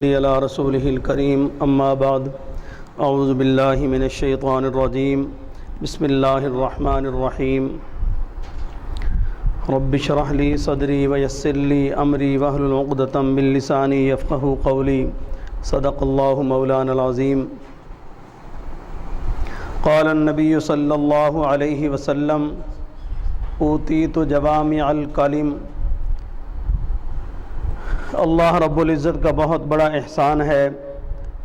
على رسوله الكريم اما بعد اعوذ باللہ من الشیطان الرجیم بسم اللہ الرحمن الرحیم رب اشرح لی صدری ویسر لی امری واحلل عقدۃ من لسانی یفقہوا قولی صدق اللہ مولانا العظیم قال النبی صلی اللہ علیہ وسلم اوتیت جوامع الکلم۔ اللہ رب العزت کا بہت بڑا احسان ہے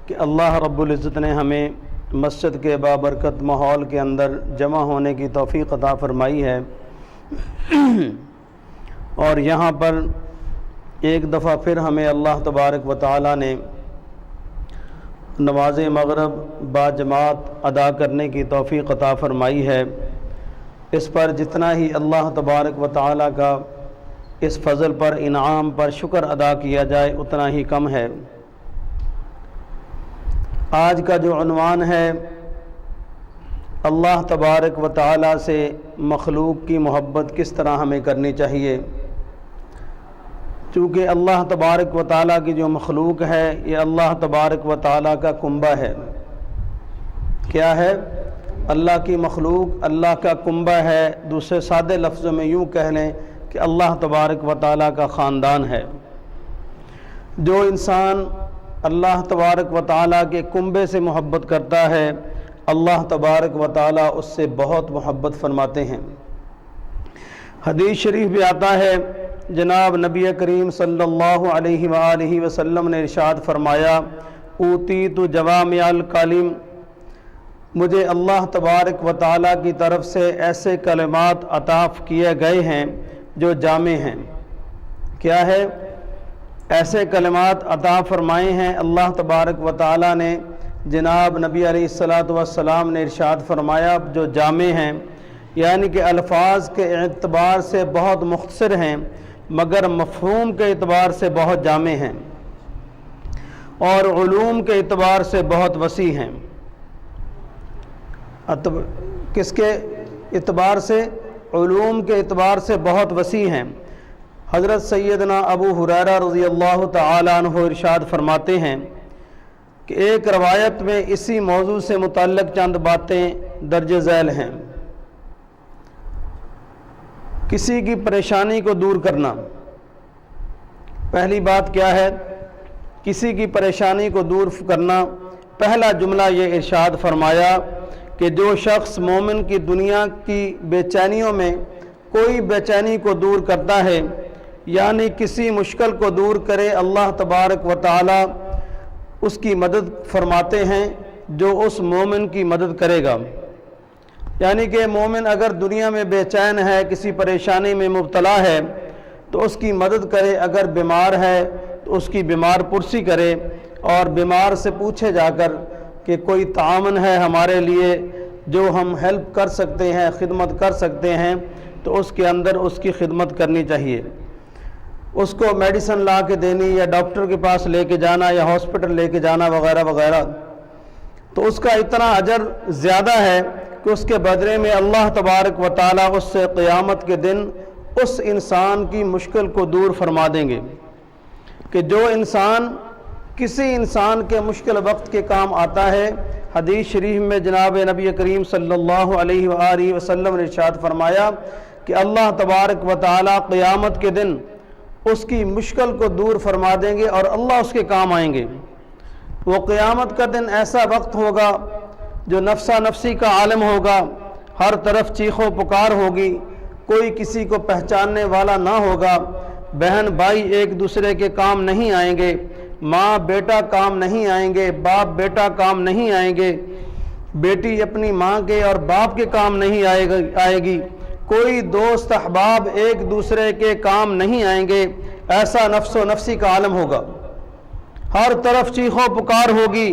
کہ اللہ رب العزت نے ہمیں مسجد کے بابرکت ماحول کے اندر جمع ہونے کی توفیق عطا فرمائی ہے، اور یہاں پر ایک دفعہ پھر ہمیں اللہ تبارک و تعالی نے نماز مغرب با جماعت ادا کرنے کی توفیق عطا فرمائی ہے۔ اس پر جتنا ہی اللہ تبارک و تعالی کا اس فضل پر انعام پر شکر ادا کیا جائے اتنا ہی کم ہے۔ آج کا جو عنوان ہے اللہ تبارک و تعالی سے مخلوق کی محبت کس طرح ہمیں کرنی چاہیے، چونکہ اللہ تبارک و تعالی کی جو مخلوق ہے یہ اللہ تبارک و تعالی کا کنبہ ہے۔ کیا ہے؟ اللہ کی مخلوق اللہ کا کنبہ ہے۔ دوسرے سادے لفظوں میں یوں کہہ لیں کہ اللہ تبارک و تعالیٰ کا خاندان ہے۔ جو انسان اللہ تبارک و تعالیٰ کے کنبے سے محبت کرتا ہے اللہ تبارک و تعالیٰ اس سے بہت محبت فرماتے ہیں۔ حدیث شریف بھی آتا ہے، جناب نبی کریم صلی اللہ علیہ وآلہ وسلم نے ارشاد فرمایا، اوتیت جوامع الکلم، مجھے اللہ تبارک و تعالیٰ کی طرف سے ایسے کلمات عطا کیے گئے ہیں جو جامع ہیں۔ کیا ہے؟ ایسے کلمات عطا فرمائے ہیں اللہ تبارک و تعالیٰ نے، جناب نبی علیہ السلام نے ارشاد فرمایا جو جامع ہیں، یعنی کہ الفاظ کے اعتبار سے بہت مختصر ہیں مگر مفہوم کے اعتبار سے بہت جامع ہیں، اور علوم کے اعتبار سے بہت وسیع ہیں۔ کس کے اعتبار سے؟ علوم کے اعتبار سے بہت وسیع ہیں۔ حضرت سیدنا ابو ہریرہ رضی اللہ تعالی عنہ ارشاد فرماتے ہیں کہ ایک روایت میں اسی موضوع سے متعلق چند باتیں درج ذیل ہیں۔ کسی کی پریشانی کو دور کرنا، پہلی بات کیا ہے؟ کسی کی پریشانی کو دور کرنا۔ پہلا جملہ یہ ارشاد فرمایا کہ جو شخص مومن کی دنیا کی بے چینیوں میں کوئی بے چینی کو دور کرتا ہے، یعنی کسی مشکل کو دور کرے، اللہ تبارک و تعالی اس کی مدد فرماتے ہیں جو اس مومن کی مدد کرے گا۔ یعنی کہ مومن اگر دنیا میں بے چین ہے، کسی پریشانی میں مبتلا ہے تو اس کی مدد کرے، اگر بیمار ہے تو اس کی بیمار پرسی کرے، اور بیمار سے پوچھے جا کر کہ کوئی تعاون ہے ہمارے لیے جو ہم ہیلپ کر سکتے ہیں، خدمت کر سکتے ہیں، تو اس کے اندر اس کی خدمت کرنی چاہیے۔ اس کو میڈیسن لا کے دینی یا ڈاکٹر کے پاس لے کے جانا یا ہاسپٹل لے کے جانا وغیرہ وغیرہ، تو اس کا اتنا اجر زیادہ ہے کہ اس کے بدلے میں اللہ تبارک و تعالیٰ اس سے قیامت کے دن اس انسان کی مشکل کو دور فرما دیں گے۔ کہ جو انسان کسی انسان کے مشکل وقت کے کام آتا ہے، حدیث شریف میں جناب نبی کریم صلی اللہ علیہ وآلہ وسلم نے ارشاد فرمایا کہ اللہ تبارک و تعالی قیامت کے دن اس کی مشکل کو دور فرما دیں گے اور اللہ اس کے کام آئیں گے۔ وہ قیامت کا دن ایسا وقت ہوگا جو نفسا نفسی کا عالم ہوگا، ہر طرف چیخ و پکار ہوگی، کوئی کسی کو پہچاننے والا نہ ہوگا، بہن بھائی ایک دوسرے کے کام نہیں آئیں گے، ماں بیٹا کام نہیں آئیں گے، باپ بیٹا کام نہیں آئیں گے، بیٹی اپنی ماں کے اور باپ کے کام نہیں آئے گی، کوئی دوست احباب ایک دوسرے کے کام نہیں آئیں گے۔ ایسا نفس و نفسی کا عالم ہوگا، ہر طرف چیخ و پکار ہوگی،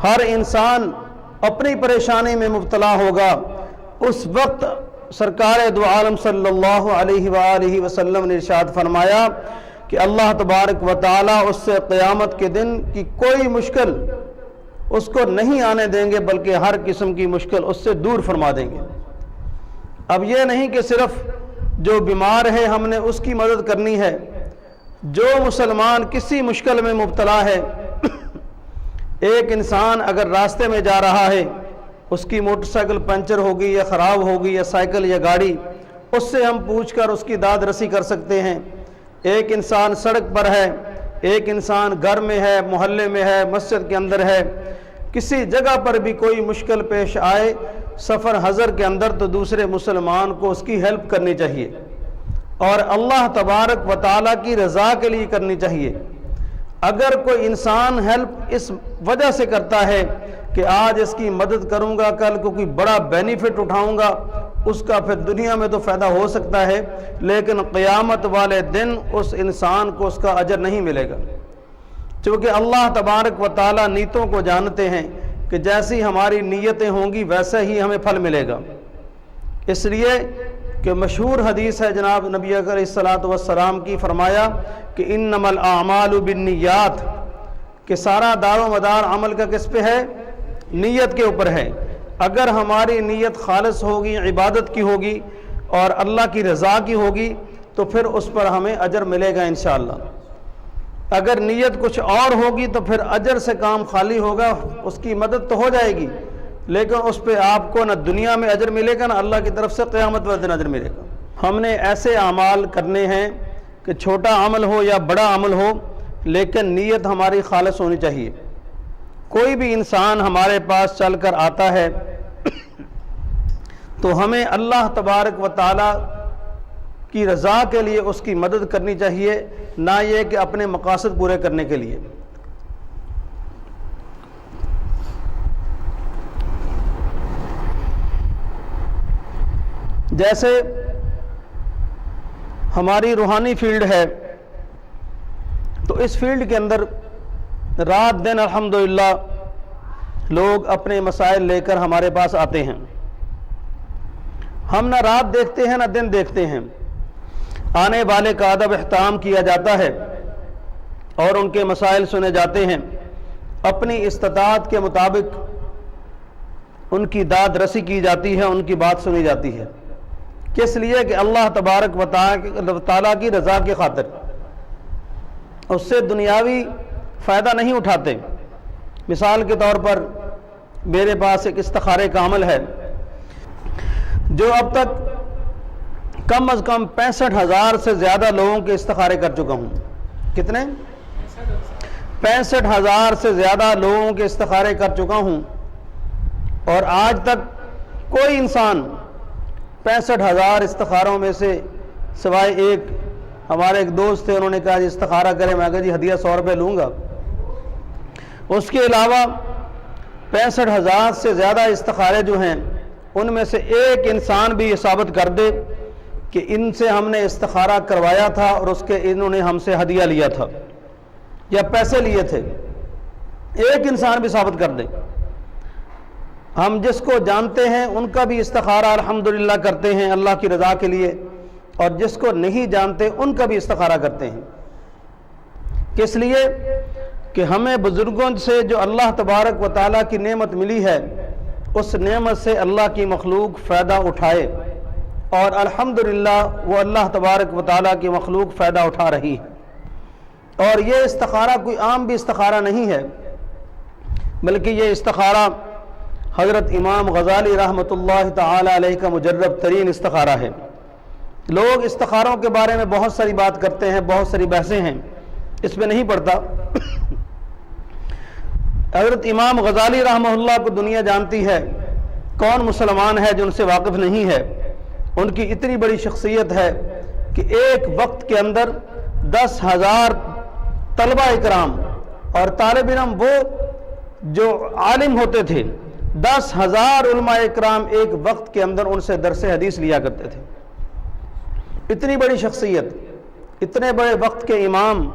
ہر انسان اپنی پریشانی میں مبتلا ہوگا۔ اس وقت سرکار دو عالم صلی اللہ علیہ وآلہ وسلم نے ارشاد فرمایا کہ اللہ تبارک و تعالیٰ اس سے قیامت کے دن کی کوئی مشکل اس کو نہیں آنے دیں گے، بلکہ ہر قسم کی مشکل اس سے دور فرما دیں گے۔ اب یہ نہیں کہ صرف جو بیمار ہے ہم نے اس کی مدد کرنی ہے، جو مسلمان کسی مشکل میں مبتلا ہے، ایک انسان اگر راستے میں جا رہا ہے، اس کی موٹر سائیکل پنچر ہوگی یا خراب ہوگی یا سائیکل یا گاڑی، اس سے ہم پوچھ کر اس کی داد رسی کر سکتے ہیں۔ ایک انسان سڑک پر ہے، ایک انسان گھر میں ہے، محلے میں ہے، مسجد کے اندر ہے، کسی جگہ پر بھی کوئی مشکل پیش آئے سفر حضر کے اندر، تو دوسرے مسلمان کو اس کی ہیلپ کرنی چاہیے اور اللہ تبارک و تعالیٰ کی رضا کے لیے کرنی چاہیے۔ اگر کوئی انسان ہیلپ اس وجہ سے کرتا ہے کہ آج اس کی مدد کروں گا، کل کو کوئی بڑا بینیفٹ اٹھاؤں گا، اس کا پھر دنیا میں تو فائدہ ہو سکتا ہے، لیکن قیامت والے دن اس انسان کو اس کا اجر نہیں ملے گا، چونکہ اللہ تبارک و تعالیٰ نیتوں کو جانتے ہیں کہ جیسی ہماری نیتیں ہوں گی ویسے ہی ہمیں پھل ملے گا۔ اس لیے کہ مشہور حدیث ہے جناب نبی اکرم علیہ الصلوۃ والسلام کی، فرمایا کہ انما الاعمال بالنیات، کہ سارا دار و مدار عمل کا کس پہ ہے؟ نیت کے اوپر ہے۔ اگر ہماری نیت خالص ہوگی، عبادت کی ہوگی اور اللہ کی رضا کی ہوگی تو پھر اس پر ہمیں اجر ملے گا انشاءاللہ۔ اگر نیت کچھ اور ہوگی تو پھر اجر سے کام خالی ہوگا، اس کی مدد تو ہو جائے گی لیکن اس پہ آپ کو نہ دنیا میں اجر ملے گا نہ اللہ کی طرف سے قیامت والے دن اجر ملے گا۔ ہم نے ایسے اعمال کرنے ہیں کہ چھوٹا عمل ہو یا بڑا عمل ہو، لیکن نیت ہماری خالص ہونی چاہیے۔ کوئی بھی انسان ہمارے پاس چل کر آتا ہے تو ہمیں اللہ تبارک و تعالیٰ کی رضا کے لیے اس کی مدد کرنی چاہیے، نہ یہ کہ اپنے مقاصد پورے کرنے کے لیے۔ جیسے ہماری روحانی فیلڈ ہے تو اس فیلڈ کے اندر رات دن الحمدللہ لوگ اپنے مسائل لے کر ہمارے پاس آتے ہیں۔ ہم نہ رات دیکھتے ہیں نہ دن دیکھتے ہیں، آنے والے کا ادب احترام کیا جاتا ہے اور ان کے مسائل سنے جاتے ہیں، اپنی استطاعت کے مطابق ان کی داد رسی کی جاتی ہے، ان کی بات سنی جاتی ہے۔ کس لیے؟ کہ اللہ تبارک و تعالیٰ کی رضا کی خاطر، اس سے دنیاوی فائدہ نہیں اٹھاتے۔ مثال کے طور پر میرے پاس ایک استخارے کا عمل ہے جو اب تک کم از کم 65,000 سے زیادہ لوگوں کے استخارے کر چکا ہوں۔ کتنے؟ 65,000 سے زیادہ لوگوں کے استخارے کر چکا ہوں، اور آج تک کوئی انسان 65,000 استخاروں میں سے سوائے ایک ہمارے ایک دوست تھے، انہوں نے کہا جی استخارہ کرے، میں کہا جی ہدیہ 100 روپے لوں گا۔ اس کے علاوہ 65,000 سے زیادہ استخارے جو ہیں ان میں سے ایک انسان بھی یہ ثابت کر دے کہ ان سے ہم نے استخارہ کروایا تھا اور اس کے انہوں نے ہم سے ہدیہ لیا تھا یا پیسے لیے تھے، ایک انسان بھی ثابت کر دے۔ ہم جس کو جانتے ہیں ان کا بھی استخارہ الحمدللہ کرتے ہیں اللہ کی رضا کے لیے، اور جس کو نہیں جانتے ان کا بھی استخارہ کرتے ہیں۔ کس لیے؟ کہ ہمیں بزرگوں سے جو اللہ تبارک و تعالیٰ کی نعمت ملی ہے اس نعمت سے اللہ کی مخلوق فائدہ اٹھائے، اور الحمدللہ وہ اللہ تبارک و تعالیٰ کی مخلوق فائدہ اٹھا رہی ہے۔ اور یہ استخارہ کوئی عام بھی استخارہ نہیں ہے، بلکہ یہ استخارہ حضرت امام غزالی رحمۃ اللہ تعالی علیہ کا مجرب ترین استخارہ ہے۔ لوگ استخاروں کے بارے میں بہت ساری بات کرتے ہیں، بہت ساری بحثیں ہیں، اس میں نہیں پڑتا۔ حضرت امام غزالی رحمہ اللہ کو دنیا جانتی ہے، کون مسلمان ہے جو ان سے واقف نہیں ہے؟ ان کی اتنی بڑی شخصیت ہے کہ ایک وقت کے اندر 10,000 طلبہ اکرام اور طالب علم وہ جو عالم ہوتے تھے، 10,000 علماء اکرام ایک وقت کے اندر ان سے درس حدیث لیا کرتے تھے۔ اتنی بڑی شخصیت، اتنے بڑے وقت کے امام،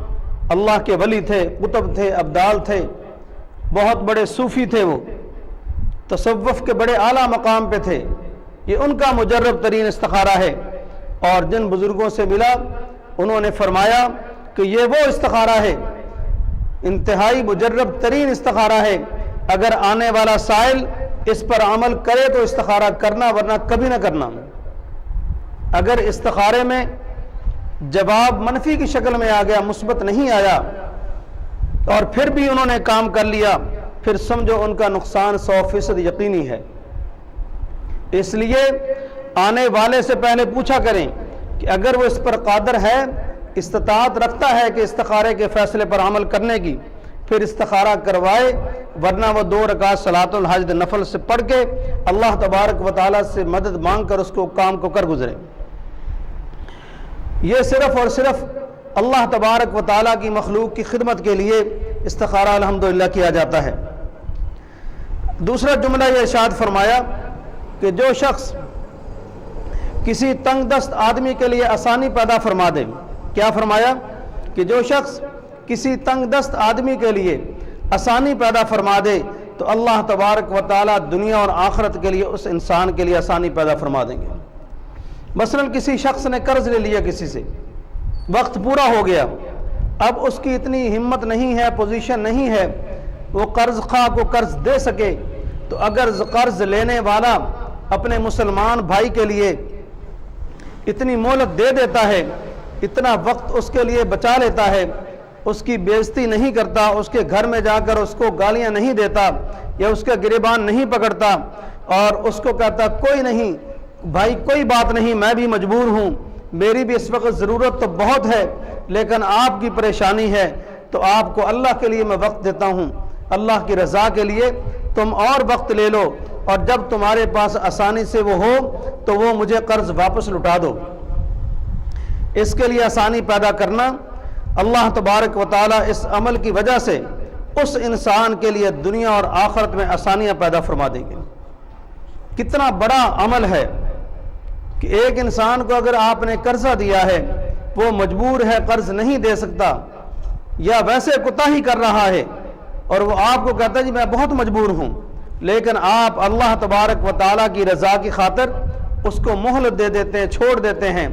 اللہ کے ولی تھے، قطب تھے، ابدال تھے، بہت بڑے صوفی تھے، وہ تصوف کے بڑے اعلیٰ مقام پہ تھے۔ یہ ان کا مجرب ترین استخارہ ہے، اور جن بزرگوں سے ملا انہوں نے فرمایا کہ یہ وہ استخارہ ہے، انتہائی مجرب ترین استخارہ ہے، اگر آنے والا سائل اس پر عمل کرے تو استخارہ کرنا، ورنہ کبھی نہ کرنا۔ اگر استخارے میں جواب منفی کی شکل میں آ گیا، مثبت نہیں آیا، اور پھر بھی انہوں نے کام کر لیا، پھر سمجھو ان کا نقصان 100% یقینی ہے۔ اس لیے آنے والے سے پہلے پوچھا کریں کہ اگر وہ اس پر قادر ہے، استطاعت رکھتا ہے کہ استخارے کے فیصلے پر عمل کرنے کی، پھر استخارہ کروائے، ورنہ وہ 2 رکعت صلاۃ الحاجت نفل سے پڑھ کے اللہ تبارک و تعالیٰ سے مدد مانگ کر اس کو کام کو کر گزرے۔ یہ صرف اور صرف اللہ تبارک و تعالیٰ کی مخلوق کی خدمت کے لیے استخارہ الحمدللہ کیا جاتا ہے۔ دوسرا جملہ یہ ارشاد فرمایا کہ جو شخص کسی تنگ دست آدمی کے لیے آسانی پیدا فرما دے، کیا فرمایا کہ جو شخص کسی تنگ دست آدمی کے لیے آسانی پیدا فرما دے تو اللہ تبارک و تعالیٰ دنیا اور آخرت کے لیے اس انسان کے لیے آسانی پیدا فرما دیں گے۔ مثلا کسی شخص نے قرض لے لیا کسی سے، وقت پورا ہو گیا، اب اس کی اتنی ہمت نہیں ہے، پوزیشن نہیں ہے وہ قرض خواہ کو قرض دے سکے، تو اگر قرض لینے والا اپنے مسلمان بھائی کے لیے اتنی مہلت دے دیتا ہے، اتنا وقت اس کے لیے بچا لیتا ہے، اس کی بے عزتی نہیں کرتا، اس کے گھر میں جا کر اس کو گالیاں نہیں دیتا یا اس کا گریبان نہیں پکڑتا اور اس کو کہتا کوئی نہیں بھائی، کوئی بات نہیں، میں بھی مجبور ہوں، میری بھی اس وقت ضرورت تو بہت ہے لیکن آپ کی پریشانی ہے تو آپ کو اللہ کے لیے میں وقت دیتا ہوں، اللہ کی رضا کے لیے تم اور وقت لے لو، اور جب تمہارے پاس آسانی سے وہ ہو تو وہ مجھے قرض واپس لوٹا دو۔ اس کے لیے آسانی پیدا کرنا، اللہ تبارک و تعالیٰ اس عمل کی وجہ سے اس انسان کے لیے دنیا اور آخرت میں آسانیاں پیدا فرما دیں گے۔ کتنا بڑا عمل ہے کہ ایک انسان کو اگر آپ نے قرضہ دیا ہے، وہ مجبور ہے، قرض نہیں دے سکتا یا ویسے کوتاہی کر رہا ہے اور وہ آپ کو کہتا ہے جی میں بہت مجبور ہوں، لیکن آپ اللہ تبارک و تعالیٰ کی رضا کی خاطر اس کو مہلت دے دیتے ہیں، چھوڑ دیتے ہیں،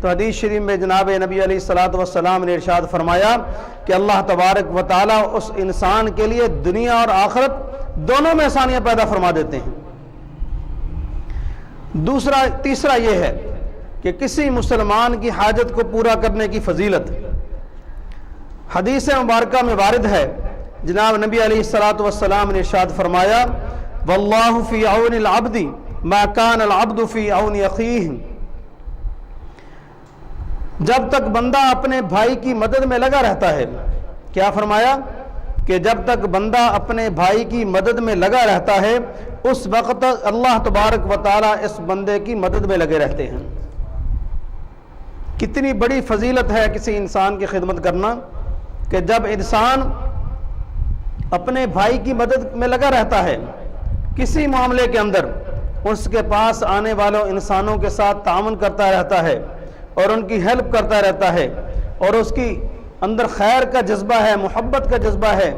تو حدیث شریف میں جناب نبی علیہ الصلوۃ والسلام نے ارشاد فرمایا کہ اللہ تبارک و تعالیٰ اس انسان کے لیے دنیا اور آخرت دونوں میں آسانیاں پیدا فرما دیتے ہیں۔ تیسرا یہ ہے کہ کسی مسلمان کی حاجت کو پورا کرنے کی فضیلت حدیث مبارکہ میں وارد ہے، جناب نبی علیہ الصلوۃ والسلام نے ارشاد فرمایا واللہ فی عون العبد ما کان العبد فی عون اخیہ، جب تک بندہ اپنے بھائی کی مدد میں لگا رہتا ہے، کیا فرمایا کہ جب تک بندہ اپنے بھائی کی مدد میں لگا رہتا ہے اس وقت اللہ تبارک و تعالیٰ اس بندے کی مدد میں لگے رہتے ہیں۔ کتنی بڑی فضیلت ہے کسی انسان کی خدمت کرنا کہ جب انسان اپنے بھائی کی مدد میں لگا رہتا ہے، کسی معاملے کے اندر اس کے پاس آنے والوں انسانوں کے ساتھ تعاون کرتا رہتا ہے اور ان کی ہیلپ کرتا رہتا ہے اور اس کی اندر خیر کا جذبہ ہے، محبت کا جذبہ ہے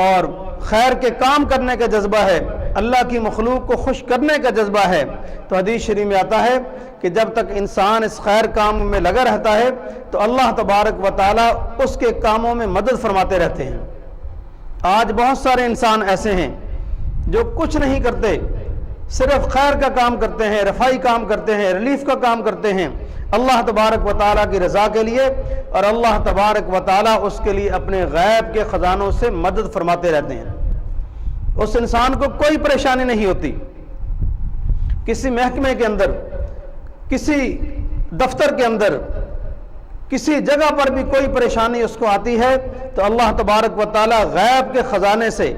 اور خیر کے کام کرنے کا جذبہ ہے، اللہ کی مخلوق کو خوش کرنے کا جذبہ ہے، تو حدیث شریف میں آتا ہے کہ جب تک انسان اس خیر کام میں لگا رہتا ہے تو اللہ تبارک و تعالیٰ اس کے کاموں میں مدد فرماتے رہتے ہیں۔ آج بہت سارے انسان ایسے ہیں جو کچھ نہیں کرتے، صرف خیر کا کام کرتے ہیں، رفائی کام کرتے ہیں، ریلیف کا کام کرتے ہیں اللہ تبارک و تعالیٰ کی رضا کے لیے، اور اللہ تبارک و تعالیٰ اس کے لیے اپنے غیب کے خزانوں سے مدد فرماتے رہتے ہیں۔ اس انسان کو کوئی پریشانی نہیں ہوتی، کسی محکمے کے اندر، کسی دفتر کے اندر، کسی جگہ پر بھی کوئی پریشانی اس کو آتی ہے تو اللہ تبارک و تعالیٰ غیب کے خزانے سے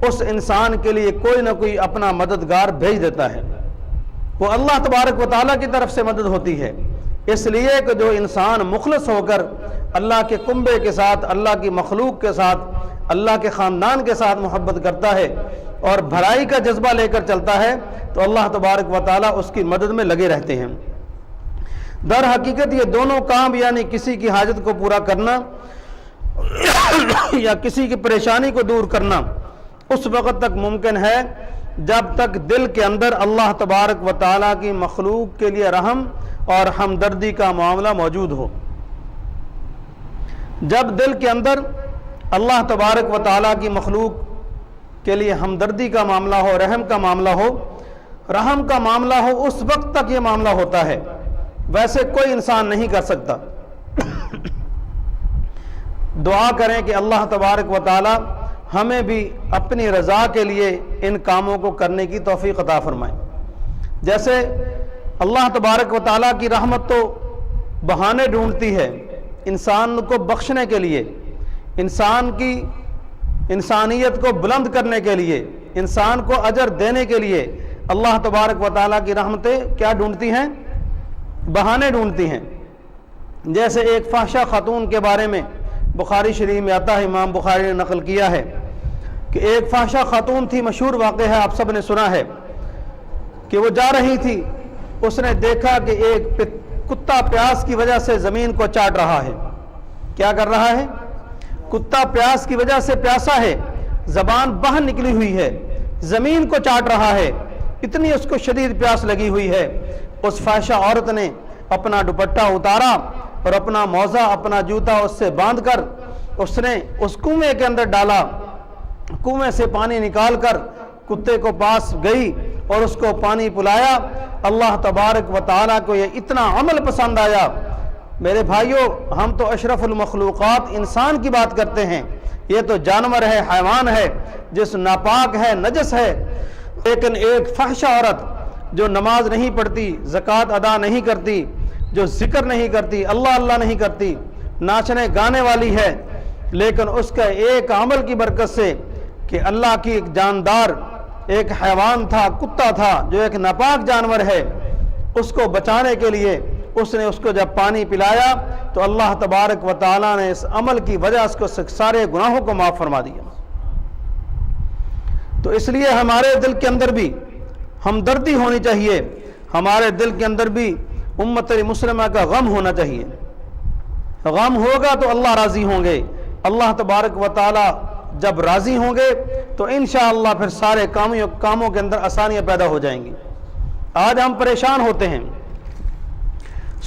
اس انسان کے لیے کوئی نہ کوئی اپنا مددگار بھیج دیتا ہے، وہ اللہ تبارک و تعالیٰ کی طرف سے مدد ہوتی ہے۔ اس لیے کہ جو انسان مخلص ہو کر اللہ کے کنبے کے ساتھ، اللہ کی مخلوق کے ساتھ، اللہ کے خاندان کے ساتھ محبت کرتا ہے اور بھلائی کا جذبہ لے کر چلتا ہے تو اللہ تبارک و تعالیٰ اس کی مدد میں لگے رہتے ہیں۔ در حقیقت یہ دونوں کام یعنی کسی کی حاجت کو پورا کرنا یا کسی کی پریشانی کو دور کرنا اس وقت تک ممکن ہے جب تک دل کے اندر اللہ تبارک و تعالیٰ کی مخلوق کے لیے رحم اور ہمدردی کا معاملہ موجود ہو۔ جب دل کے اندر اللہ تبارک و تعالیٰ کی مخلوق کے لیے ہمدردی کا معاملہ ہو، رحم کا معاملہ ہو، رحم کا معاملہ ہو، اس وقت تک یہ معاملہ ہوتا ہے، ویسے کوئی انسان نہیں کر سکتا۔ دعا کریں کہ اللہ تبارک و تعالی ہمیں بھی اپنی رضا کے لیے ان کاموں کو کرنے کی توفیق عطا فرمائیں۔ جیسے اللہ تبارک و تعالیٰ کی رحمت تو بہانے ڈھونڈتی ہے انسان کو بخشنے کے لیے، انسان کی انسانیت کو بلند کرنے کے لیے، انسان کو اجر دینے کے لیے اللہ تبارک و تعالیٰ کی رحمتیں کیا ڈھونڈتی ہیں؟ بہانے ڈھونڈتی ہیں۔ جیسے ایک فاحشہ خاتون کے بارے میں بخاری شریف میں آتا ہے، امام بخاری نے نقل کیا ہے کہ ایک فاحشہ خاتون تھی، مشہور واقعہ ہے، آپ سب نے سنا ہے کہ وہ جا رہی تھی، اس نے دیکھا کہ ایک کتا پیاس کی وجہ سے زمین کو چاٹ رہا ہے۔ کیا کر رہا ہے؟ کتا پیاس کی وجہ سے پیاسا ہے، زبان باہر نکلی ہوئی ہے، زمین کو چاٹ رہا ہے، اتنی اس کو شدید پیاس لگی ہوئی ہے۔ اس فاحشہ عورت نے اپنا دوپٹہ اتارا اور اپنا موزہ، اپنا جوتا اس سے باندھ کر اس نے اس کنویں کے اندر ڈالا، کنویں سے پانی نکال کر کتے کو پاس گئی اور اس کو پانی پلایا۔ اللہ تبارک و تعالیٰ کو یہ اتنا عمل پسند آیا۔ میرے بھائیوں، ہم تو اشرف المخلوقات انسان کی بات کرتے ہیں، یہ تو جانور ہے، حیوان ہے، جس ناپاک ہے، نجس ہے، لیکن ایک فحشہ عورت جو نماز نہیں پڑھتی، زکوٰۃ ادا نہیں کرتی، جو ذکر نہیں کرتی، اللہ اللہ نہیں کرتی، ناچنے گانے والی ہے، لیکن اس کا ایک عمل کی برکت سے کہ اللہ کی ایک جاندار ایک حیوان تھا، کتا تھا جو ایک ناپاک جانور ہے، اس کو بچانے کے لیے اس نے اس کو جب پانی پلایا تو اللہ تبارک و تعالیٰ نے اس عمل کی وجہ اس کو سارے گناہوں کو معاف فرما دیا۔ تو اس لیے ہمارے دل کے اندر بھی ہمدردی ہونی چاہیے، ہمارے دل کے اندر بھی امت مسلمہ کا غم ہونا چاہیے۔ غم ہوگا تو اللہ راضی ہوں گے، اللہ تبارک و تعالی جب راضی ہوں گے تو انشاءاللہ پھر سارے کاموں کے اندر آسانیاں پیدا ہو جائیں گی۔ آج ہم پریشان ہوتے ہیں،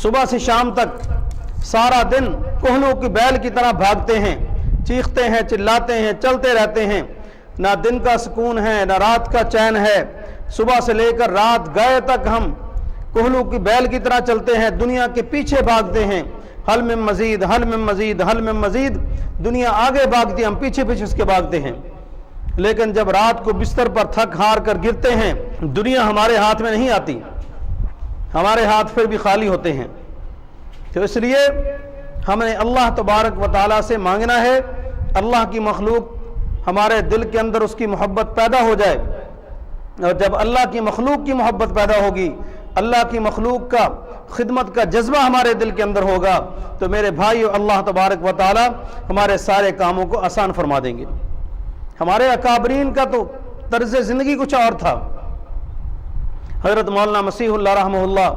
صبح سے شام تک سارا دن کوہلوں کی بیل کی طرح بھاگتے ہیں، چیختے ہیں، چلاتے ہیں، چلتے رہتے ہیں، نہ دن کا سکون ہے نہ رات کا چین ہے، صبح سے لے کر رات گئے تک ہم کوہلوں کی بیل کی طرح چلتے ہیں، دنیا کے پیچھے بھاگتے ہیں، حل میں مزید، حل میں مزید، حل میں مزید، دنیا آگے بھاگتی ہے، ہم پیچھے پیچھے اس کے بھاگتے ہیں، لیکن جب رات کو بستر پر تھک ہار کر گرتے ہیں دنیا ہمارے ہاتھ میں نہیں آتی، ہمارے ہاتھ پھر بھی خالی ہوتے ہیں۔ تو اس لیے ہمیں اللہ تبارک و تعالیٰ سے مانگنا ہے اللہ کی مخلوق ہمارے دل کے اندر اس کی محبت پیدا ہو جائے، اور جب اللہ کی مخلوق کی محبت پیدا ہوگی، اللہ کی مخلوق کا خدمت کا جذبہ ہمارے دل کے اندر ہوگا تو میرے بھائیو اللہ تبارک و تعالی ہمارے سارے کاموں کو آسان فرما دیں گے۔ ہمارے اکابرین کا تو طرز زندگی کچھ اور تھا۔ حضرت مولانا مسیح اللہ رحمہ اللہ،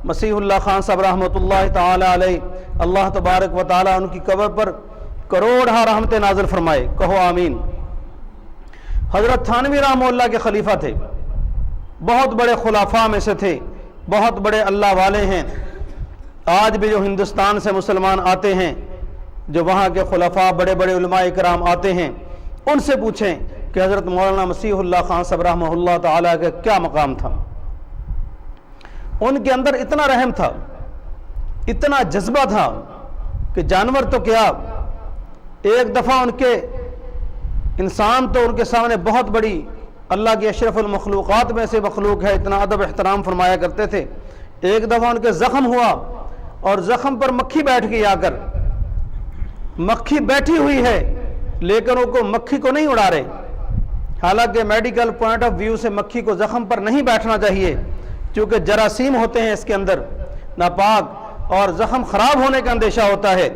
مسیح اللہ خان صاحب رحمۃ اللہ تعالی علیہ، اللہ تبارک و تعالی ان کی قبر پر کروڑہ رحمتیں نازل فرمائے، کہو آمین۔ حضرت تھانوی رحمہ اللہ کے خلیفہ تھے، بہت بڑے خلفاء میں سے تھے، بہت بڑے اللہ والے ہیں۔ آج بھی جو ہندوستان سے مسلمان آتے ہیں، جو وہاں کے خلفاء بڑے بڑے علماء کرام آتے ہیں، ان سے پوچھیں کہ حضرت مولانا مسیح اللہ خان صاحب رحمہ اللہ تعالیٰ کا کیا مقام تھا۔ ان کے اندر اتنا رحم تھا، اتنا جذبہ تھا کہ جانور تو کیا، ایک دفعہ ان کے انسان تو ان کے سامنے بہت بڑی اللہ کی اشرف المخلوقات میں سے مخلوق ہے، اتنا ادب احترام فرمایا کرتے تھے، ایک دفعہ ان کے زخم ہوا اور زخم پر مکھی بیٹھ گئی، آ کر مکھی بیٹھی ہوئی ہے لیکن وہ مکھی کو نہیں اڑا رہے، حالانکہ میڈیکل پوائنٹ آف ویو سے مکھی کو زخم پر نہیں بیٹھنا چاہیے کیونکہ جراثیم ہوتے ہیں اس کے اندر ناپاک اور زخم خراب ہونے کا اندیشہ ہوتا ہے،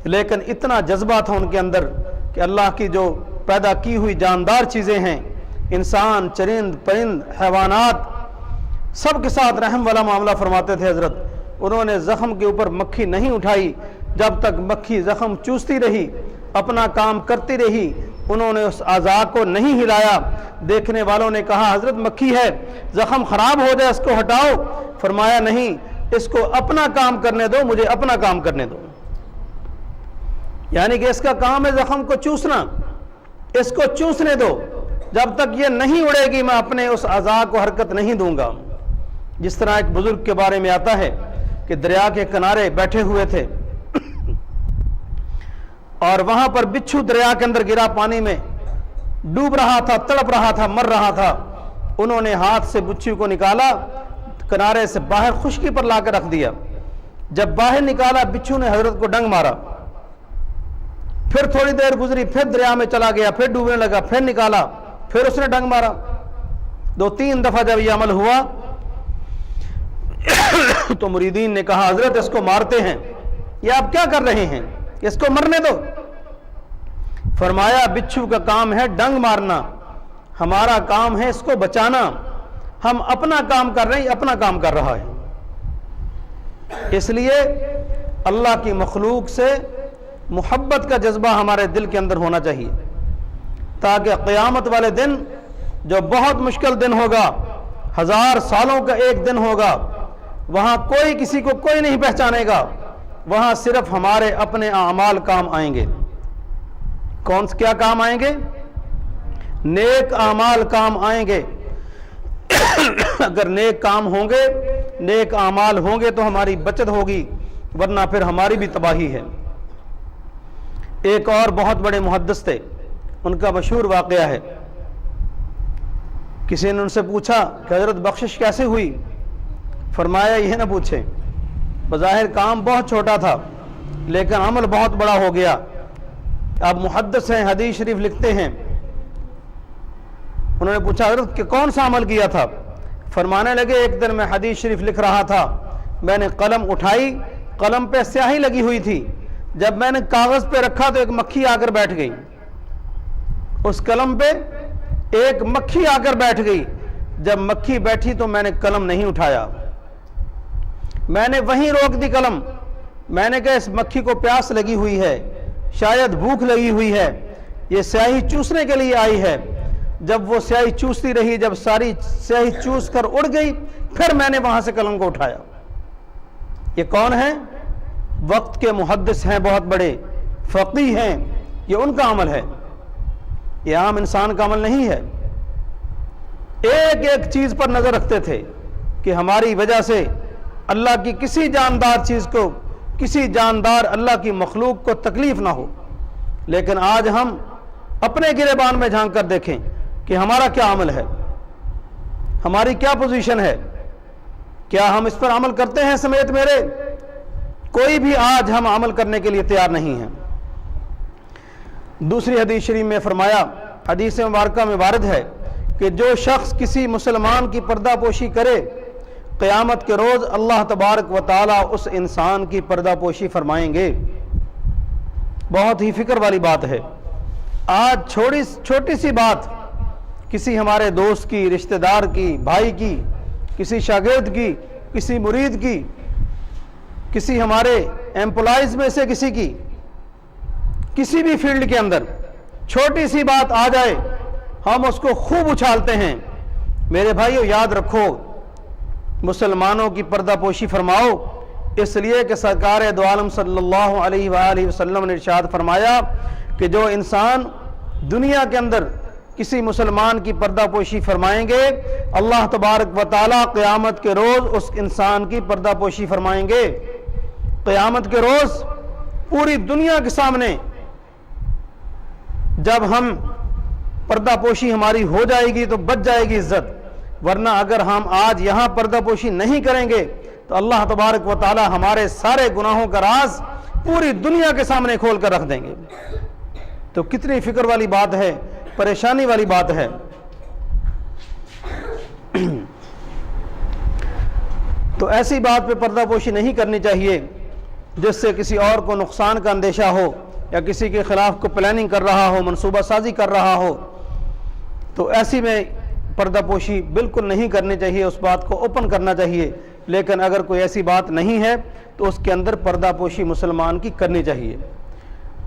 لیکن اتنا جذبہ تھا ان کے اندر کہ اللہ کی جو پیدا کی ہوئی جاندار چیزیں ہیں، انسان، چرند، پرند، حیوانات، سب کے ساتھ رحم والا معاملہ فرماتے تھے حضرت۔ انہوں نے زخم کے اوپر مکھی نہیں اٹھائی جب تک مکھی زخم چوستی رہی، اپنا کام کرتی رہی، انہوں نے اس اعضاء کو نہیں ہلایا۔ دیکھنے والوں نے کہا حضرت مکھی ہے، زخم خراب ہو جائے اس کو ہٹاؤ، فرمایا نہیں، اس کو اپنا کام کرنے دو، مجھے اپنا کام کرنے دو، یعنی کہ اس کا کام ہے زخم کو چوسنا، اس کو چوسنے دو، جب تک یہ نہیں اڑے گی میں اپنے اس اعضاء کو حرکت نہیں دوں گا۔ جس طرح ایک بزرگ کے بارے میں آتا ہے کہ دریا کے کنارے بیٹھے ہوئے تھے، اور وہاں پر بچھو دریا کے اندر گرا، پانی میں ڈوب رہا تھا، تڑپ رہا تھا، مر رہا تھا۔ انہوں نے ہاتھ سے بچھو کو نکالا، کنارے سے باہر خشکی پر لا کر رکھ دیا۔ جب باہر نکالا، بچھو نے حضرت کو ڈنگ مارا، پھر تھوڑی دیر گزری، پھر دریا میں چلا گیا، پھر ڈوبنے لگا، پھر نکالا، پھر اس نے ڈنگ مارا۔ 2-3 دفعہ جب یہ عمل ہوا تو مریدین نے کہا حضرت اس کو مارتے ہیں، یہ آپ کیا کر رہے ہیں، اس کو مرنے دو۔ فرمایا بچھو کا کام ہے ڈنگ مارنا، ہمارا کام ہے اس کو بچانا، ہم اپنا کام کر رہے ہیں، اپنا کام کر رہا ہے۔ اس لیے اللہ کی مخلوق سے محبت کا جذبہ ہمارے دل کے اندر ہونا چاہیے، تاکہ قیامت والے دن جو بہت مشکل دن ہوگا، 1000 سالوں کا ایک دن ہوگا، وہاں کوئی کسی کو کوئی نہیں پہچانے گا، وہاں صرف ہمارے اپنے اعمال کام آئیں گے۔ کیا کام آئیں گے؟ نیک اعمال کام آئیں گے۔ اگر نیک کام ہوں گے، نیک اعمال ہوں گے تو ہماری بچت ہوگی، ورنہ پھر ہماری بھی تباہی ہے۔ ایک اور بہت بڑے محدث تھے، ان کا مشہور واقعہ ہے۔ کسی نے ان سے پوچھا کہ حضرت بخشش کیسے ہوئی؟ فرمایا یہ نہ پوچھیں، بظاہر کام بہت چھوٹا تھا لیکن عمل بہت بڑا ہو گیا۔ آپ محدث ہیں، حدیث شریف لکھتے ہیں۔ انہوں نے پوچھا حضرت کہ کون سا عمل کیا تھا؟ فرمانے لگے ایک دن میں حدیث شریف لکھ رہا تھا، میں نے قلم اٹھائی، قلم پہ سیاہی لگی ہوئی تھی، جب میں نے کاغذ پہ رکھا تو ایک مکھی آ کر بیٹھ گئی، اس قلم پہ ایک مکھی آ کر بیٹھ گئی۔ جب مکھی بیٹھی تو میں نے قلم نہیں اٹھایا، میں نے وہیں روک دی قلم۔ میں نے کہا اس مکھی کو پیاس لگی ہوئی ہے، شاید بھوک لگی ہوئی ہے، یہ سیاہی چوسنے کے لیے آئی ہے۔ جب وہ سیاہی چوستی رہی، جب ساری سیاہی چوس کر اڑ گئی، پھر میں نے وہاں سے قلم کو اٹھایا۔ یہ کون ہیں؟ وقت کے محدث ہیں، بہت بڑے فقیہ ہیں، یہ ان کا عمل ہے، یہ عام انسان کا عمل نہیں ہے۔ ایک ایک چیز پر نظر رکھتے تھے کہ ہماری وجہ سے اللہ کی کسی جاندار چیز کو، کسی جاندار اللہ کی مخلوق کو تکلیف نہ ہو۔ لیکن آج ہم اپنے گریبان میں جھانک کر دیکھیں کہ ہمارا کیا عمل ہے، ہماری کیا پوزیشن ہے، کیا ہم اس پر عمل کرتے ہیں سمیت میرے؟ کوئی بھی آج ہم عمل کرنے کے لیے تیار نہیں ہیں۔ دوسری حدیث شریف میں فرمایا، حدیث مبارکہ میں وارد ہے کہ جو شخص کسی مسلمان کی پردہ پوشی کرے، قیامت کے روز اللہ تبارک و تعالی اس انسان کی پردہ پوشی فرمائیں گے۔ بہت ہی فکر والی بات ہے۔ آج چھوٹی سی بات، کسی ہمارے دوست کی، رشتہ دار کی، بھائی کی، کسی شاگرد کی، کسی مرید کی، کسی ہمارے ایمپلائیز میں سے کسی کی، کسی بھی فیلڈ کے اندر چھوٹی سی بات آ جائے، ہم اس کو خوب اچھالتے ہیں۔ میرے بھائیو یاد رکھو، مسلمانوں کی پردہ پوشی فرماؤ، اس لیے کہ سرکار دو عالم صلی اللہ علیہ وآلہ وسلم نے ارشاد فرمایا کہ جو انسان دنیا کے اندر کسی مسلمان کی پردہ پوشی فرمائیں گے، اللہ تبارک و تعالی قیامت کے روز اس انسان کی پردہ پوشی فرمائیں گے۔ قیامت کے روز پوری دنیا کے سامنے جب ہم پردہ پوشی ہماری ہو جائے گی تو بچ جائے گی عزت، ورنہ اگر ہم آج یہاں پردہ پوشی نہیں کریں گے تو اللہ تبارک و تعالی ہمارے سارے گناہوں کا راز پوری دنیا کے سامنے کھول کر رکھ دیں گے۔ تو کتنی فکر والی بات ہے، پریشانی والی بات ہے۔ تو ایسی بات پہ پردہ پوشی نہیں کرنی چاہیے جس سے کسی اور کو نقصان کا اندیشہ ہو، یا کسی کے خلاف کو پلاننگ کر رہا ہو، منصوبہ سازی کر رہا ہو، تو ایسی میں پردہ پوشی بالکل نہیں کرنی چاہیے، اس بات کو اوپن کرنا چاہیے۔ لیکن اگر کوئی ایسی بات نہیں ہے تو اس کے اندر پردہ پوشی مسلمان کی کرنی چاہیے۔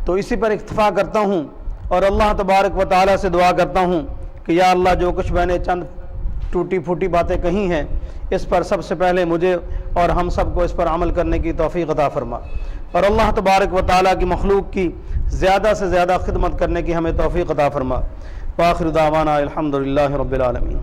تو اسی پر اکتفا کرتا ہوں اور اللہ تبارک و تعالی سے دعا کرتا ہوں کہ یا اللہ جو کچھ میں نے چند ٹوٹی پھوٹی باتیں کہی ہیں، اس پر سب سے پہلے مجھے اور ہم سب کو اس پر عمل کرنے کی توفیق عطا فرما، اور اللہ تبارک و تعالیٰ کی مخلوق کی زیادہ سے زیادہ خدمت کرنے کی ہمیں توفیق عطا فرما۔ وآخر دعوانا الحمدللہ رب العالمین۔